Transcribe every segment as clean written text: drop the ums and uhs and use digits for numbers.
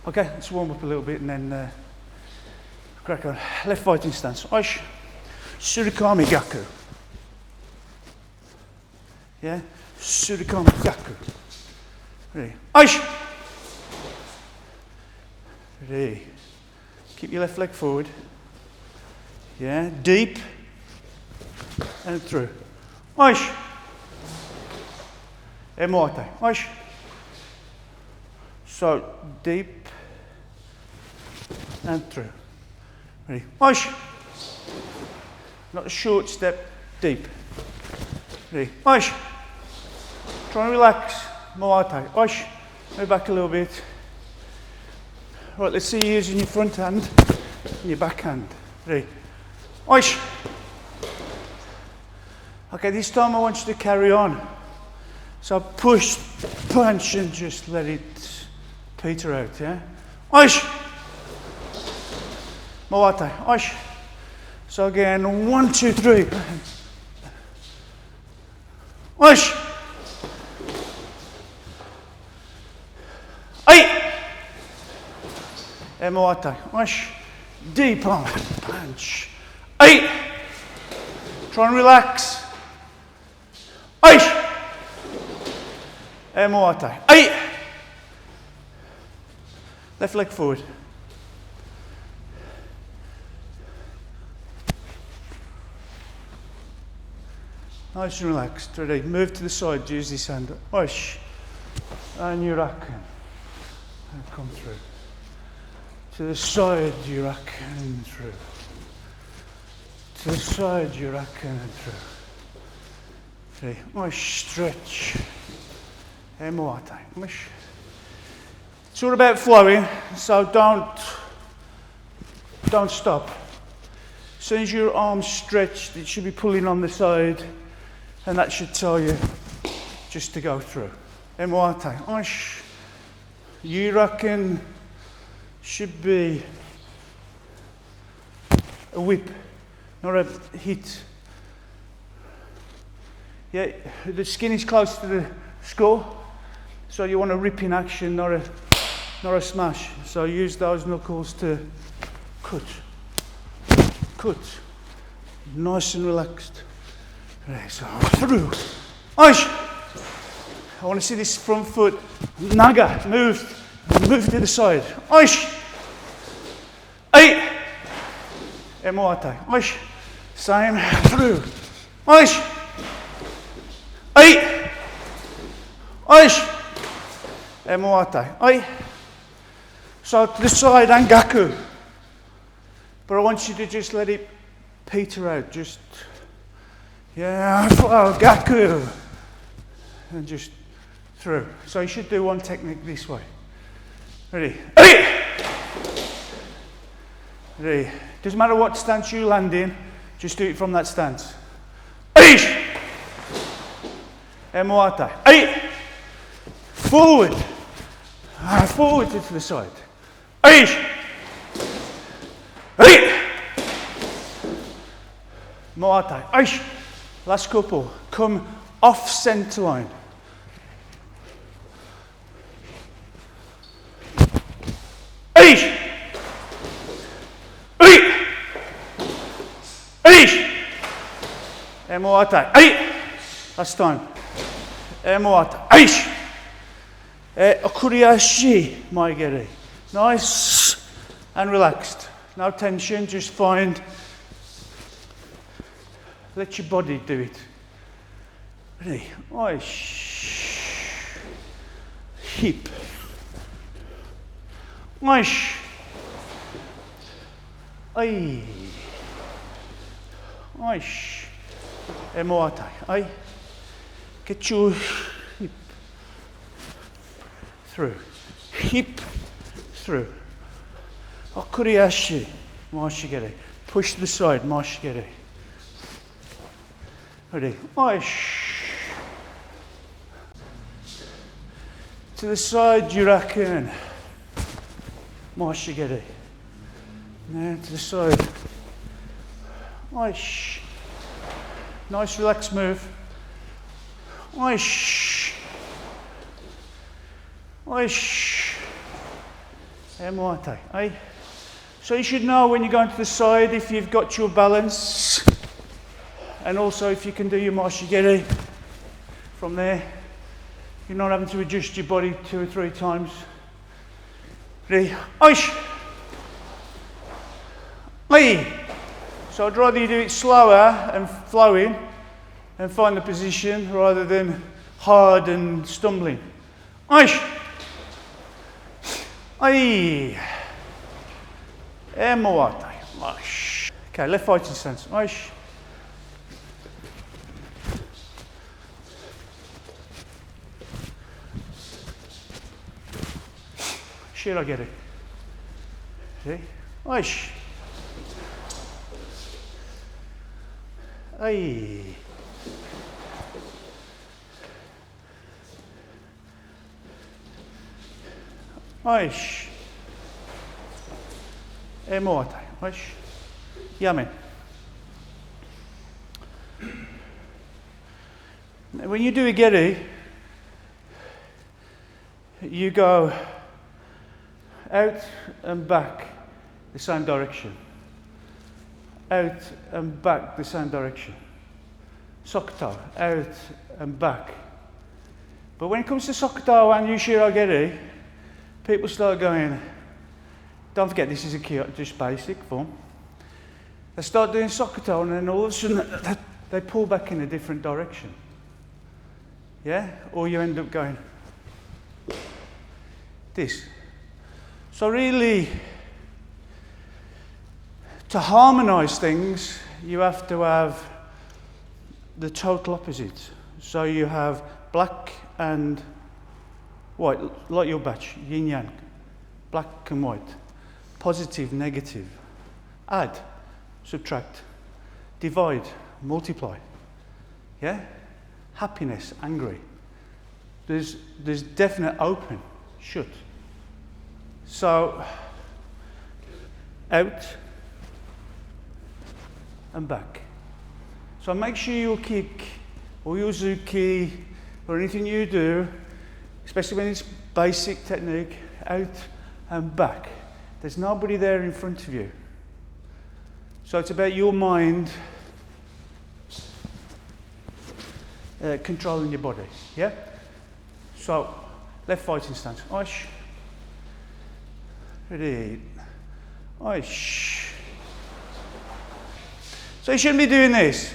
Okay, let's warm up a little bit and then crack on. Left fighting stance. Oish. Surikami gaku. Yeah? Surikami gaku. Ready. Oish. Ready. Keep your left leg forward. Yeah, deep. And through. Oish. E muay. Oish. So, deep. And through. Ready. Oish. Not a short step, deep. Ready. Oish. Try and relax. Muay Thai. Oish. Move back a little bit. Right, let's see you using your front hand and your back hand. Ready. Oish. Okay, this time I want you to carry on. So push, punch, and just let it peter out, yeah? Oish. Muay Thai. Oish. So again, 1, 2, 3. Oish. Ay. Muay Thai. Oish. Deep arm. Punch. Ay. Try and relax. Oish. Muay Thai. Ay. Left leg forward. Nice and relaxed. Ready. Move to the side. Use this hand. Oish. And you rack and come through. To the side, you rack and through. To the side, you rack and through. Ready. Oish. Stretch. Muay Thai. Oish. It's all about flowing, so don't stop. As soon as your arm's stretched, it should be pulling on the side, and that should tell you just to go through. Muay Thai. Oish. You reckon should be a whip, not a hit. Yeah, the skin is close to the skull, so you want a rip in action, not a smash. So use those knuckles to cut. Nice and relaxed. Right, so through. Oish. I want to see this front foot. Naga. Move to the side. Oish. Ay. Muay Thai. Oish. Same. Through. Oish. Ay. Oish. Muay Thai. Ay. So to the side and gaku. But I want you to just let it peter out. Just, yeah, flow, gaku. And just through. So you should do one technique this way. Ready? Ready? Doesn't matter what stance you land in, just do it from that stance. Muay Thai. Forward. Forward to the side. Muay Thai. Last couple. Come off centre line. Muay Thai. Last time. Muay Thai. Okuriashi maigeri. Nice and relaxed. No tension, just let your body do it. Ready? Oish. Hip. Oish. Ay. Oish. Muay Thai. Ay. Get your hip through. Hip through. Okuriashi. Mashigere. Push to the side. Mashigere. Ready? Oish. To the side, Juraken. Mashigere. Now to the side. Oish. Nice relaxed move. Oish. Oish. Moate, eh? So you should know when you're going to the side if you've got your balance, and also if you can do your Ushiro-geri from there. You're not having to adjust your body 2 or 3 times. Ready? Oish! Oi! So I'd rather you do it slower and flowing and find the position rather than hard and stumbling. Oish! Oi! Moate. Oish. Okay, left fighting stance. Oish. Ushiro-geri. See? Oish. Ay. Oish. Moate. Oish. Yamen. When you do a geri, you go out and back the same direction. Out and back the same direction. Sokoto, out and back. But when it comes to Sokoto and Ushiro-geri, people start going, don't forget this is just basic form. They start doing Sokoto and then all of a sudden they pull back in a different direction. Yeah? Or you end up going this. So really, to harmonise things, you have to have the total opposite. So you have black and white, like your batch, yin yang, black and white, positive, negative, add, subtract, divide, multiply, yeah? Happiness, angry. There's definite open, shut. So, out and back. So make sure your kick or your zuki or anything you do, especially when it's basic technique, out and back. There's nobody there in front of you. So it's about your mind controlling your body, yeah? So, left fighting stance, oish. Ready, oish. So you shouldn't be doing this.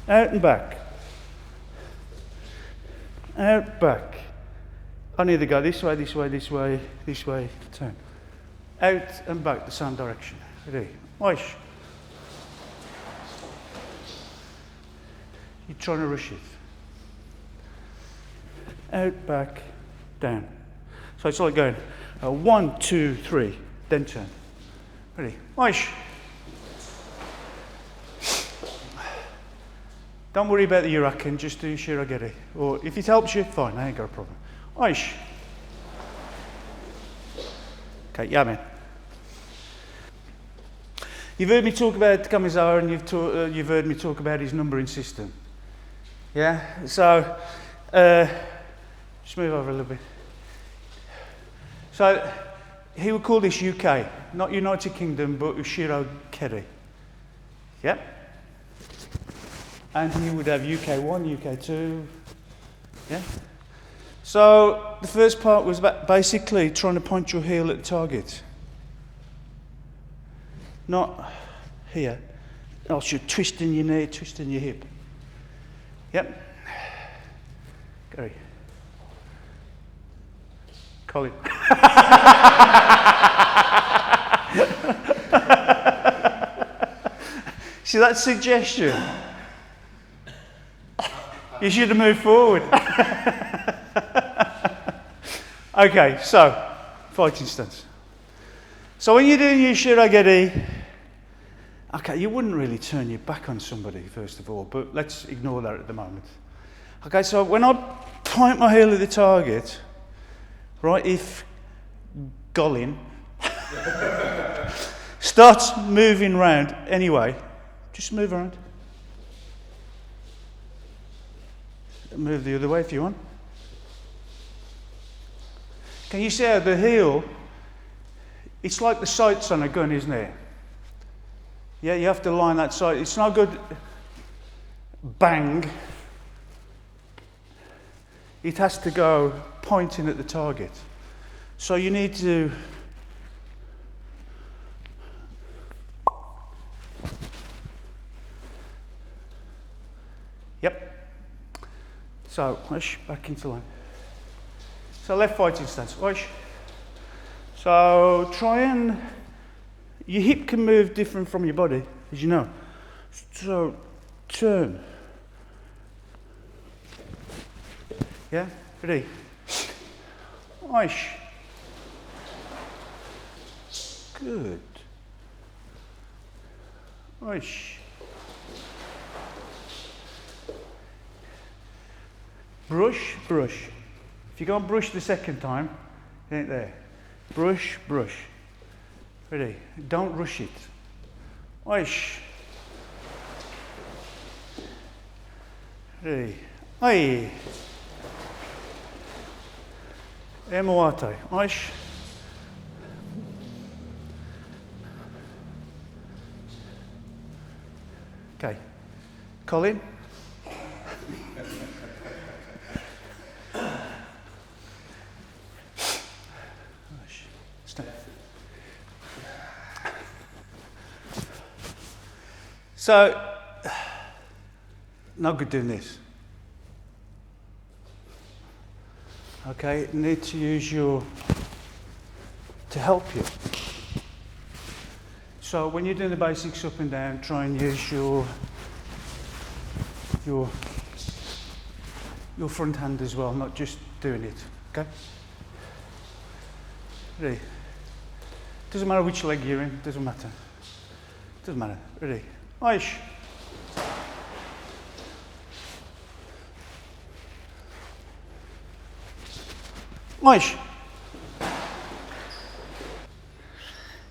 Out and back. Out, back. I need to go this way, this way, this way, this way, turn. Out and back the same direction. Ready, oish. You're trying to rush it. Out, back, down. So it's like going 1, 2, 3, then turn. Ready? Oish. Don't worry about the Uraken, just do Ushiro-geri. Or if it helps you, fine, I ain't got a problem. Oish. Okay, yeah, man. You've heard me talk about Kamizawa and you've heard me talk about his numbering system. Yeah? So, just move over a little bit. So, he would call this UK, not United Kingdom, but Ushiro-geri. Yeah? And he would have UK1, UK2. Yeah? So, the first part was basically trying to point your heel at the target. Not here. Else you're twisting your knee, twisting your hip. Yep. Gary. Colin. See that suggestion? You should have moved forward. Okay, so fighting stance. So when you're doing your Ushiro-geri, okay, you wouldn't really turn your back on somebody first of all, but let's ignore that at the moment. Okay, so when I point my heel at the target, right, if Golin starts moving around anyway, just move around. Move the other way if you want. Can you see how the heel, it's like the sights on a gun, isn't it? Yeah, you have to line that sight. It's not good bang. It has to go pointing at the target. So you need to yep. So push back into line. So left fighting stance. Push. So try and your hip can move different from your body, as you know. So turn. Yeah, ready. Oish. Good. Oish. Brush, brush. If you go and brush the second time, it ain't there. Brush, brush. Ready? Don't rush it. Oish. Ready? Oi. Emoate. Oish. Okay. Colin. So, no good doing this. Okay, need to use your, to help you. So when you're doing the basics up and down, try and use your front hand as well, not just doing it, okay? Ready? Doesn't matter which leg you're in, doesn't matter. Doesn't matter, ready? Oish. Oish.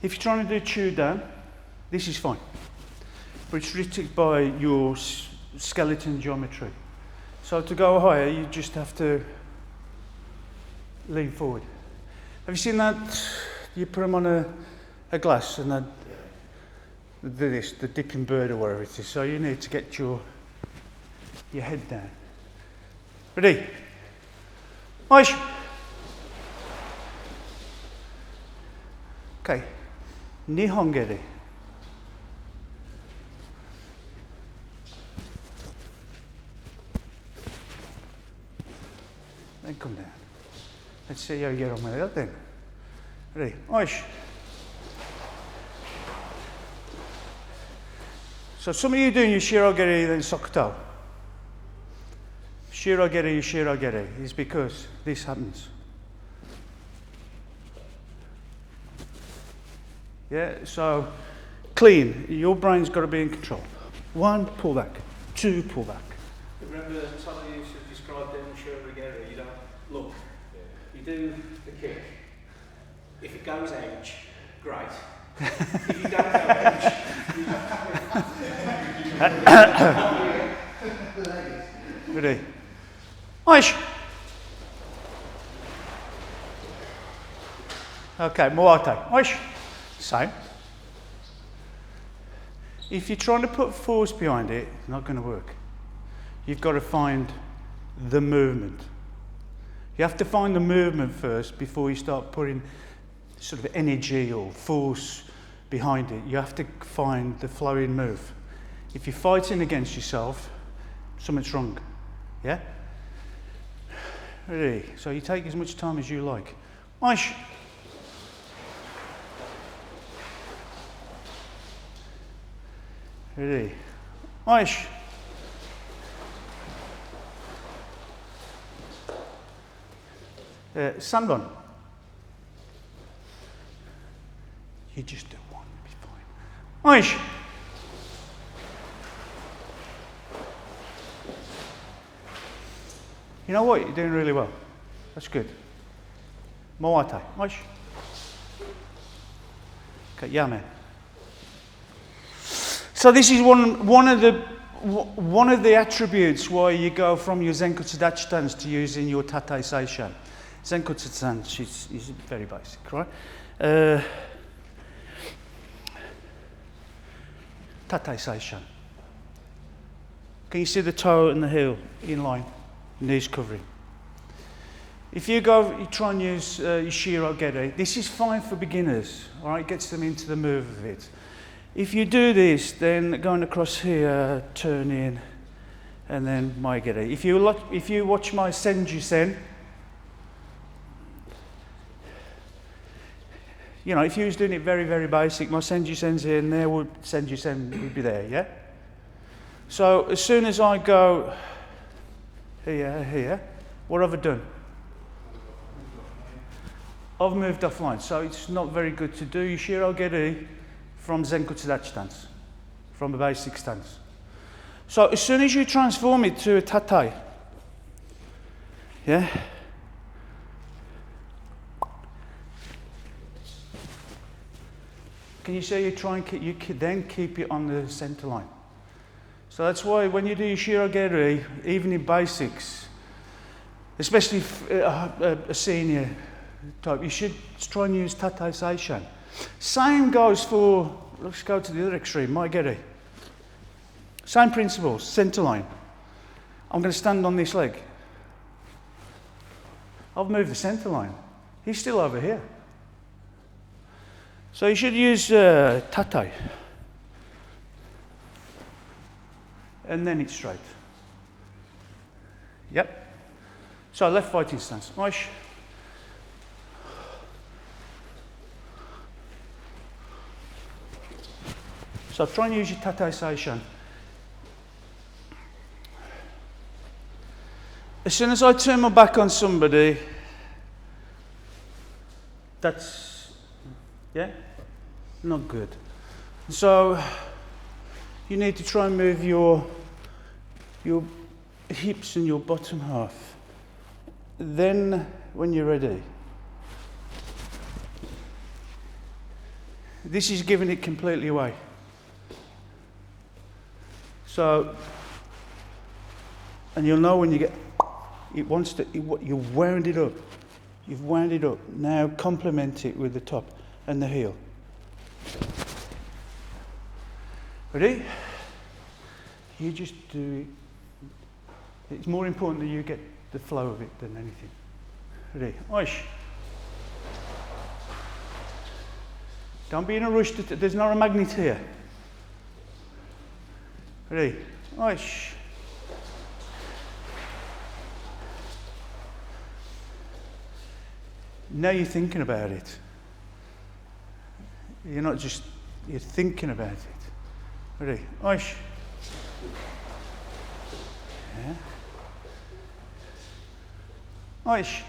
If you're trying to do chew down, this is fine. But it's restricted by your skeleton geometry. So to go higher, you just have to lean forward. Have you seen that? You put them on a glass and then the dipping bird or whatever it is. So you need to get your head down. Ready? Oish. Okay. Ushiro-geri. Then come down. Let's see how you get on with that then. Ready? Oish. So some of you doing Ushiro-geri then Sokoto. Ushiro-geri, Ushiro-geri is because this happens. Yeah, so clean. Your brain's got to be in control. 1, pull back. 2, pull back. Remember Tommy used to describe them Ushiro-geri, you don't look. You do the kick. If it goes ouch, great. If you don't go ouch, Ready? Oish. Okay, moate. Oish. Same. If you're trying to put force behind it, it's not going to work. You've got to find the movement. You have to find the movement first before you start putting sort of energy or force behind it. You have to find the flowing move. If you're fighting against yourself, something's wrong. Yeah? Ready? So you take as much time as you like. Oish. Ready? Oish. Sanbon. You just do one, be fine. Oish. You know what? You're doing really well. That's good. Moate. Oish. Okay, yeah, man. So this is one of the attributes why you go from your Zenko Tadachi stance to using your Tate Seishan. Zenkutsu stance is very basic, right? Tate seishan. Can you see the toe and the heel in line? Knees covering. If you try and use Ushiro-geri, this is fine for beginners, all right? It gets them into the move of it. If you do this, then going across here, turn in, and then maegeri. If you watch my senju-sen, you know, if you was doing it very, very basic, my senju-sen's here, and there would senju-sen would be there, yeah? So as soon as I go here, what have I done? I've moved offline, so it's not very good to do Ushiro-geri from Zenkutsu stance, from a basic stance. So as soon as you transform it to a tate, yeah, can you see you then keep it on the center line? So that's why when you do Ushiro-geri, even in basics, especially a senior type, you should try and use tate seishan. Same goes for, let's go to the other extreme, maegeri. Same principles, center line. I'm going to stand on this leg. I've moved the center line. He's still over here. So you should use tate. And then it's straight. Yep. So left fighting stance. Oish. So try and use your tate seishan. As soon as I turn my back on somebody, that's, yeah, not good. So you need to try and move your hips and your bottom half. Then, when you're ready, this is giving it completely away. So, and you'll know when you get, it wants to, you've wound it up. You've wound it up. Now complement it with the top and the heel. Ready? You just do it. It's more important that you get the flow of it than anything. Ready? Oish. Don't be in a rush. There's not a magnet here. Ready? Oish. Now you're thinking about it. You're not just, you're thinking about it. Ready? Oish. Yeah. Oish.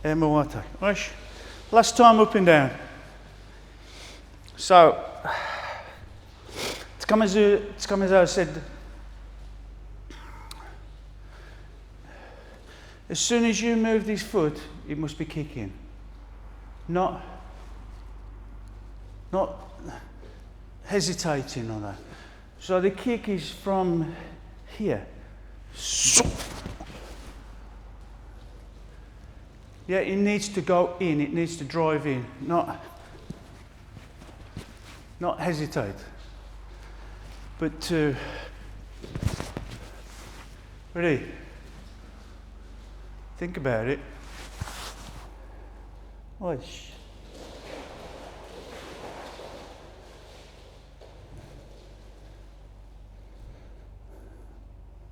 Emawate. Oish. Last time up and down. So, Tsukamezawa said, as soon as you move this foot, it must be kicking. Not hesitating on that. So the kick is from here. Yeah, it needs to go in, it needs to drive in, not hesitate. But to, ready? Think about it. Oish.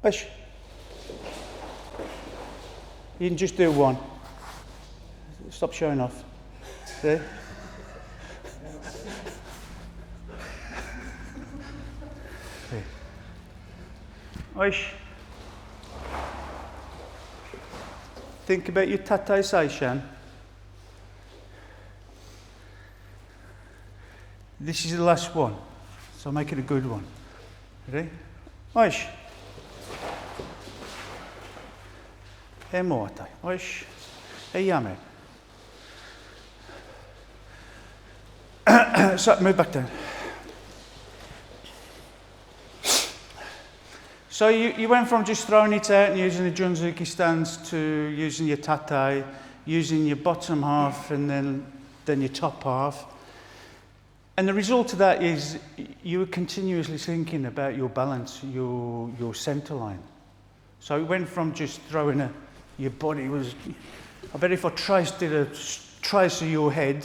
Oish. You can just do one. Stop showing off. See? Oish. Think about your tate seishan. This is the last one, so make it a good one. Ready? Oish. Emawate. Oish. Eyame. So move back down. So you went from just throwing it out and using the junzuki stance to using your tate, using your bottom half and then your top half. And the result of that is you were continuously thinking about your balance, your centre line. So it went from just throwing your body was, I bet if I did a trace of your head,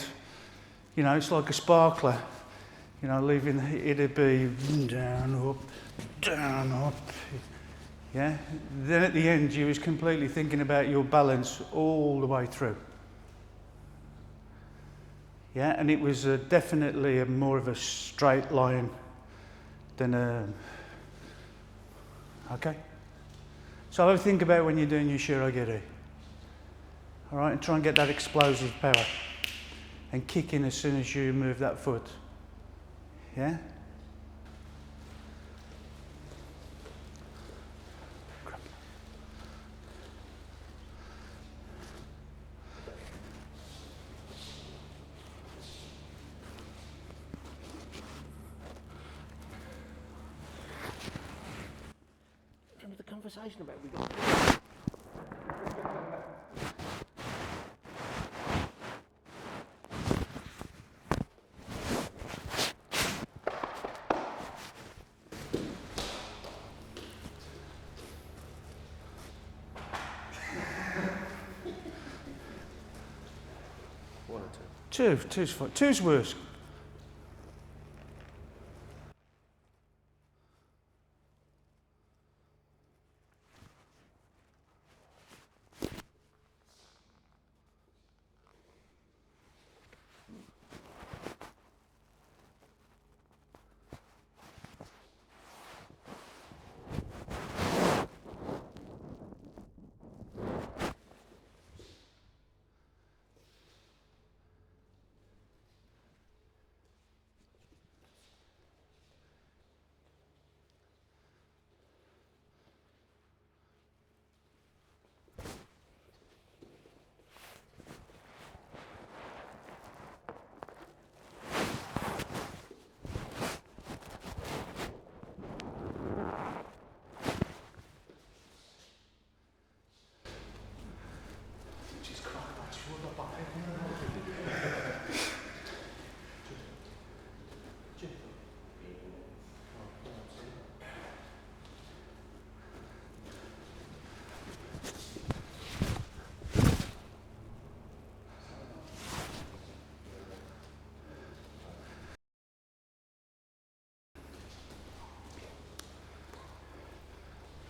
you know, it's like a sparkler, you know, it'd be down, up, yeah. Then at the end, you was completely thinking about your balance all the way through. Yeah, and it was definitely more of a straight line than a, okay. So have a think about when you're doing your Ushiro-geri. All right, and try and get that explosive power and kick in as soon as you move that foot. Yeah? Remember the conversation about we got. One or two? Two's fine. Two's worse.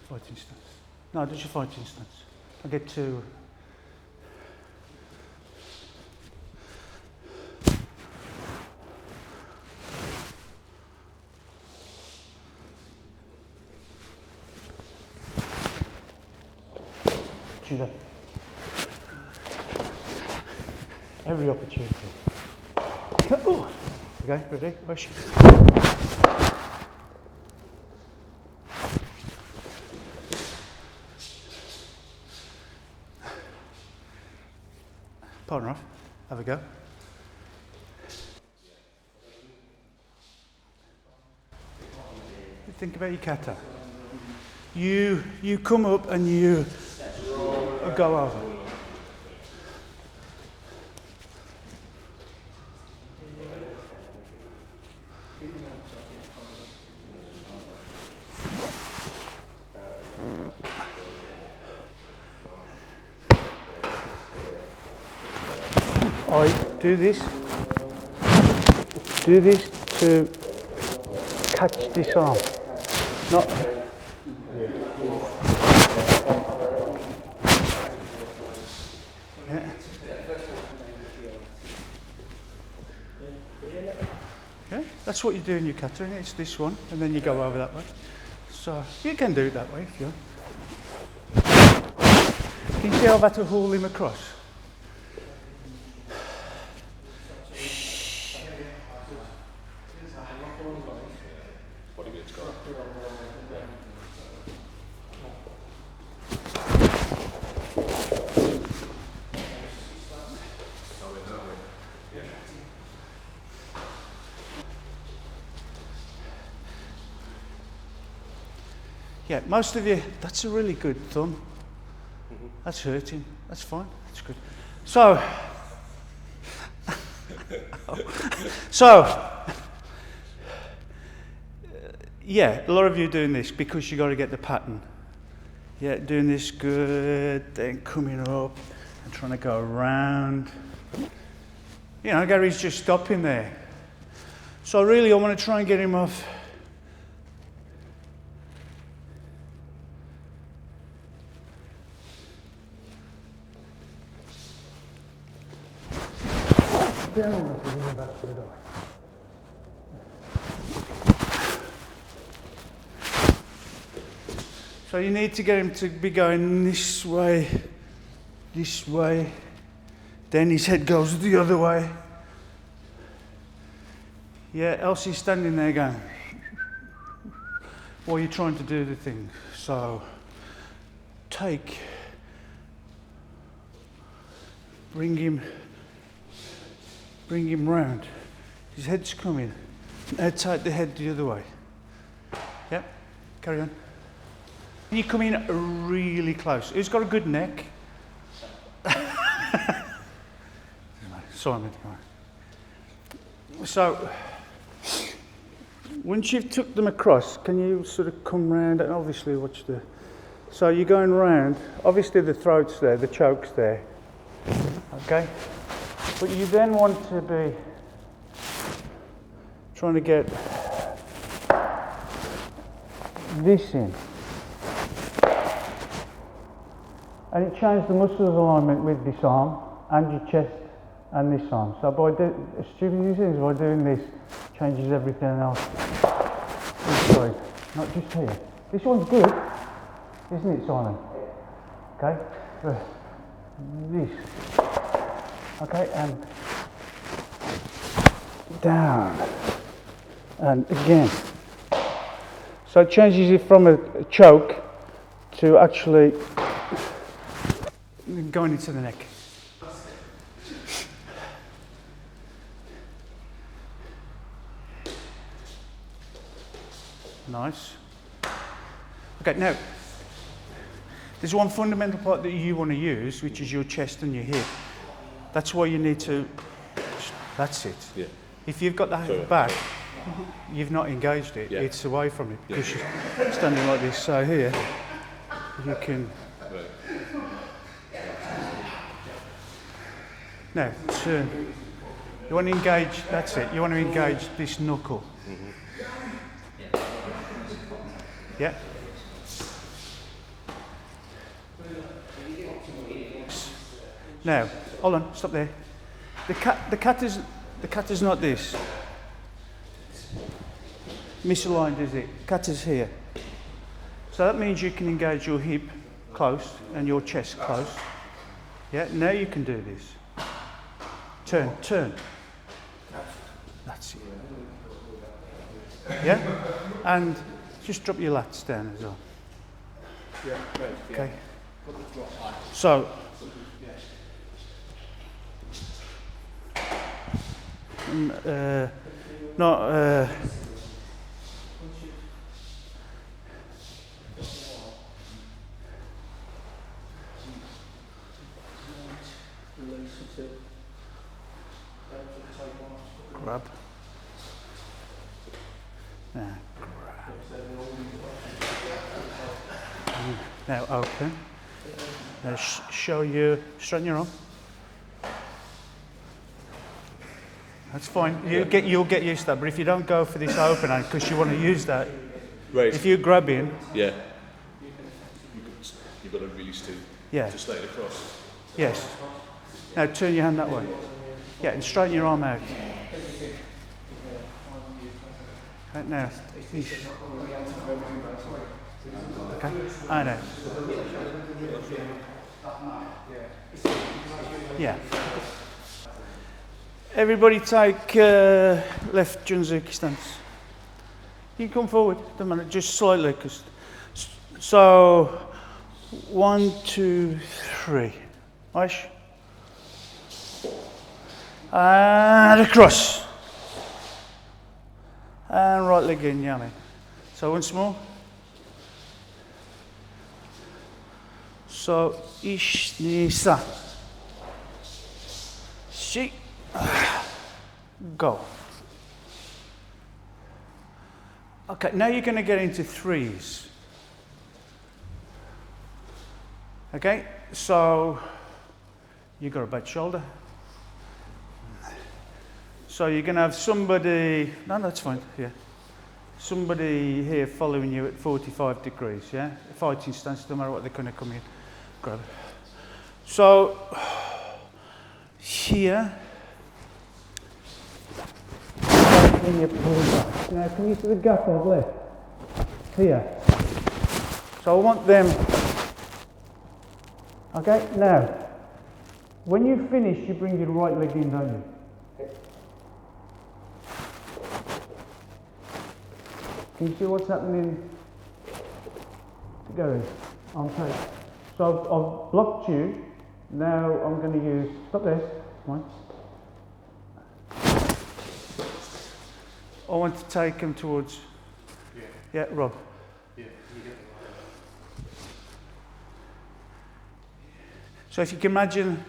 Fighting stance. No, just your fighting stance. I get two. Judo. Every opportunity. Oh. Okay, ready? Push. Partner off. Have a go. Think about your kata. You come up and you go over. I do this to catch this arm, not. Yeah. Okay, that's what you do in your kata, and it's this one, and then you go over that way. So you can do it that way if you want. Can you see how I've had to haul him across? Yeah, most of you, that's a really good thumb. That's hurting. That's fine. That's good. So, yeah, a lot of you are doing this because you got to get the pattern. Yeah, doing this good, then coming up and trying to go around. You know, Gary's just stopping there. So really, I want to try and get him off. So you need to get him to be going this way, then his head goes the other way. Yeah, else he's standing there going, while you're trying to do the thing. So, bring him round. His head's coming. Now take the head the other way. Yep, carry on. You come in really close. Who's got a good neck? Simon. So, once you've took them across, can you sort of come round and obviously watch the... So you're going round, obviously the throat's there, the choke's there, okay? But you then want to be trying to get this in. And it changes the muscles alignment with this arm and your chest and this arm. So by stupid things, by doing this, changes everything else. This side, not just here. This one's good, isn't it, Simon? Okay, this. Okay, and down, and again. So it changes it from a choke to actually going into the neck. Nice. Okay, now, there's one fundamental part that you want to use, which is your chest and your hip. That's why you need to, that's it. Yeah. If you've got that back, you've not engaged it. Yeah. It's away from it because you're standing like this. So here, you can... Now, turn. You want to engage, that's it. You want to engage this knuckle. Yeah. Now, hold on, stop there. The cat is not this. Misaligned, is it? Cat is here. So that means you can engage your hip close and your chest close. Yeah, now you can do this. Turn. That's it. Yeah? And just drop your lats down as well. Yeah, okay. So, grab. Now, now open. Now show you, straighten your arm. That's fine. You'll get used to that. But if you don't go for this open hand because you want to use that, right. If you grab in, yeah, you've got to release to slide across. Yes. Now turn your hand that way. Yeah, and straighten your arm out. Right now. Okay. I know. Yeah. Everybody take left Junzuki stance. You can come forward, doesn't matter, just slightly. So, 1, 2, 3. Aish. And across. And right leg in, yummy. So once more. So, 1, 2, 3. 4. Go. Okay, now you're going to get into 3s. Okay, so you've got a bad shoulder. So you're going to have somebody, no, that's fine, yeah. Somebody here following you at 45 degrees, yeah? Fighting stance, no matter what, they're going to come in, grab it. So, here, when you pull back. Now, can you see the gap I've left? Here. So I want them. Okay, now, when you finish, you bring your right leg in, don't you? Can you see what's happening? Go in. Okay. So I've blocked you. Now I'm going to use, stop there, come on. I want to take him towards, yeah, Rob. Yeah, you get the So if you can imagine,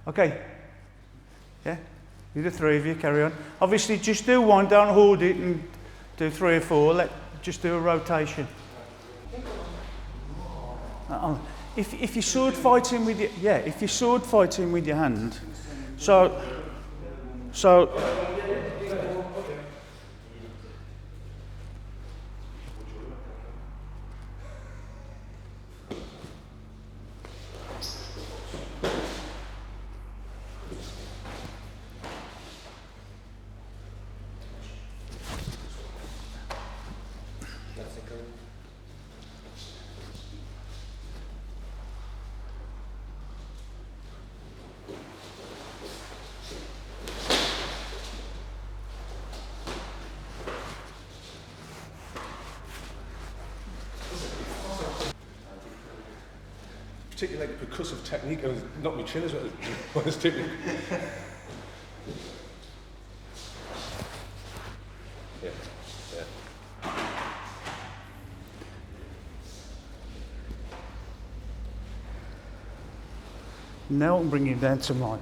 okay, yeah, do the 3 of you, carry on. Obviously just do 1, don't hold it and do 3 or 4, just do a rotation. If you're sword fighting with your, yeah, if you're sword fighting with your hand, so particularly like percussive technique, and not my chin as well. It's typical. Yeah, yeah. now I'm bringing it down to mine.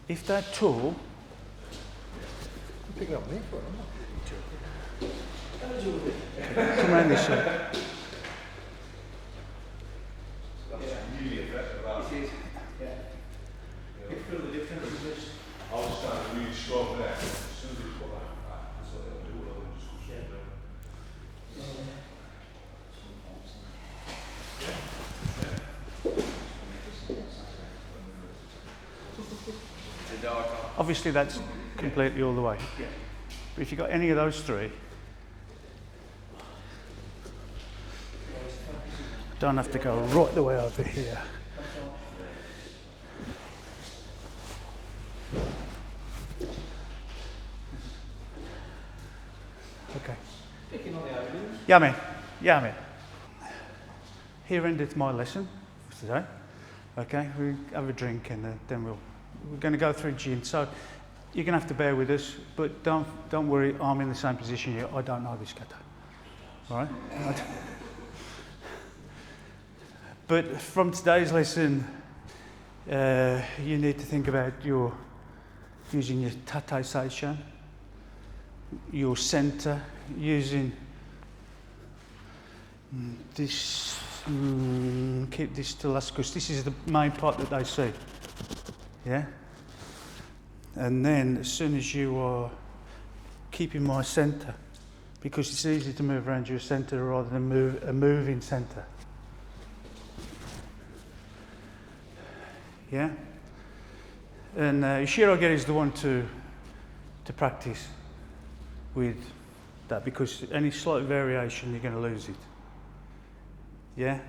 If they're tall, Picking up me for it, come around this way. That's really effective. It is, yeah. You feel the difference. I was standing really strong there. As soon as you put that, that's what they'll do. They'll just go straight down. Obviously that's completely all the way. But if you've got any of those 3, don't have to go right the way over here. Okay. Yeah, man. Yeah, man. Here endeth my lesson for today. Okay, we have a drink and then we're going to go through gin. So you're going to have to bear with us, but don't worry. I'm in the same position here. I don't know this kata. All right. But from today's lesson, you need to think about using your tate seishan, your center, using this. Keep this to last, because this is the main part that they see. Yeah. And then as soon as you are keeping my center, because it's easy to move around your center rather than a moving center. Yeah. And Ushiro-geri is the one to practice with that, because any slight variation you're going to lose it. Yeah.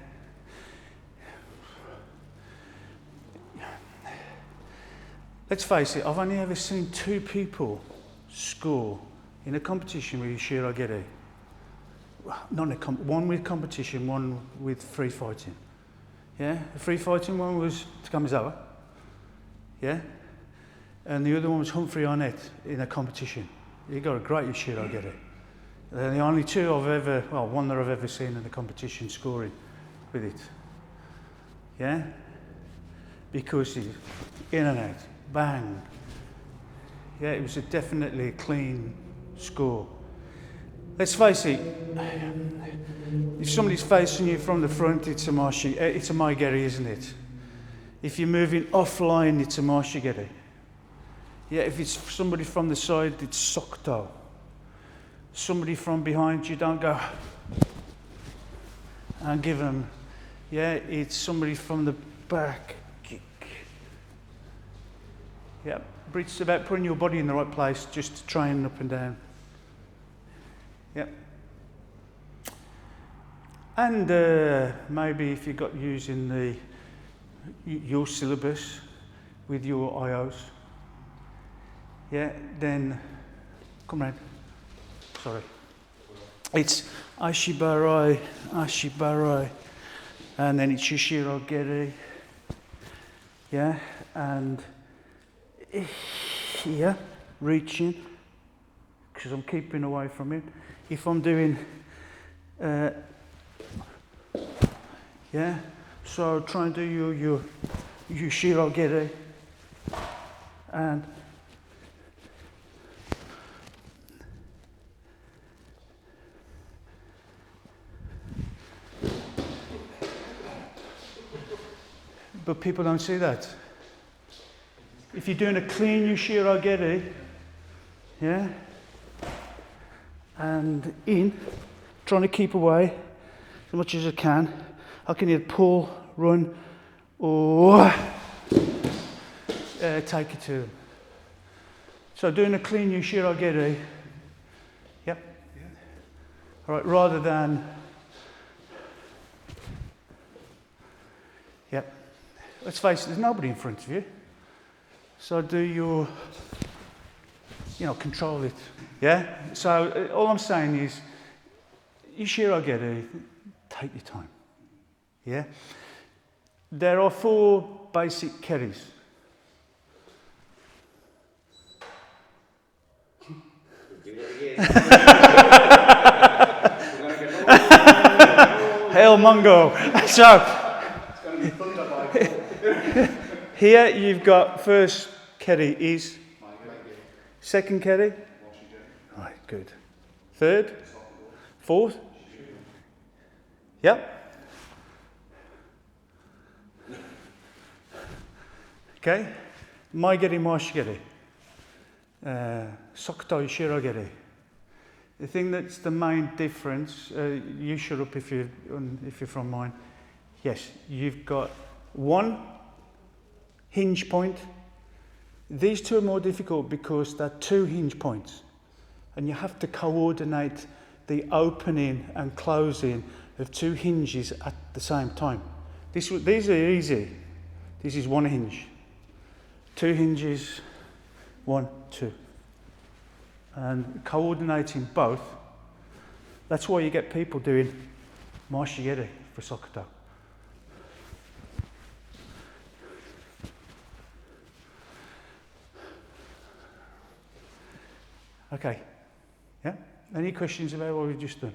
Let's face it, I've only ever seen 2 people score in a competition with Ushiro-geri. one with competition, one with free fighting. Yeah, the free fighting one was Takamizawa. Yeah, and the other one was Humphrey Arnett in a competition. He got a great Ushiro-geri. They're the only two one that I've ever seen in the competition scoring with it. Yeah, because he's in and out, bang. Yeah, it was definitely a clean score. Let's face it, if somebody's facing you from the front, it's a mai-geri, isn't it? If you're moving offline, it's a mashi-geri. Yeah, if it's somebody from the side, it's sokuto. Somebody from behind you, don't go and give them. Yeah, it's somebody from the back. Kick. Yeah, but it's about putting your body in the right place, just train up and down. Yeah. And maybe if you got using your syllabus with your IOs, yeah, then come round. Sorry. It's ashibarai, and then it's Ushiro-geri. Yeah, and here, reaching, because I'm keeping away from it. If I'm doing, yeah, so try and do your Ushiro-geri, and but people don't see that. If you're doing a clean Ushiro-geri, yeah, and in, trying to keep away as much as I can either pull, run, or take it to them. So doing a clean Ushiro-geri, yep. All right, rather than, yep. Let's face it, there's nobody in front of you. So do your, control it. Yeah? So all I'm saying is, Ushiro-geri, take your time. Yeah? There are 4 basic keris. Hail Mungo. So, here you've got first keri is, second keri, right, good. Third, fourth, yep. Okay, mai-geri, mashi-geri, sokuto, Ushiro-geri. The thing that's the main difference, you shut up if you're from mine. Yes, you've got 1 hinge point. These 2 are more difficult because they're 2 hinge points, and you have to coordinate the opening and closing of 2 hinges at the same time. These are easy. This is 1 hinge, 2 hinges, 1, 2. And coordinating both, that's why you get people doing mashi-geri for sokuto. Okay, yeah? Any questions about what we've just done?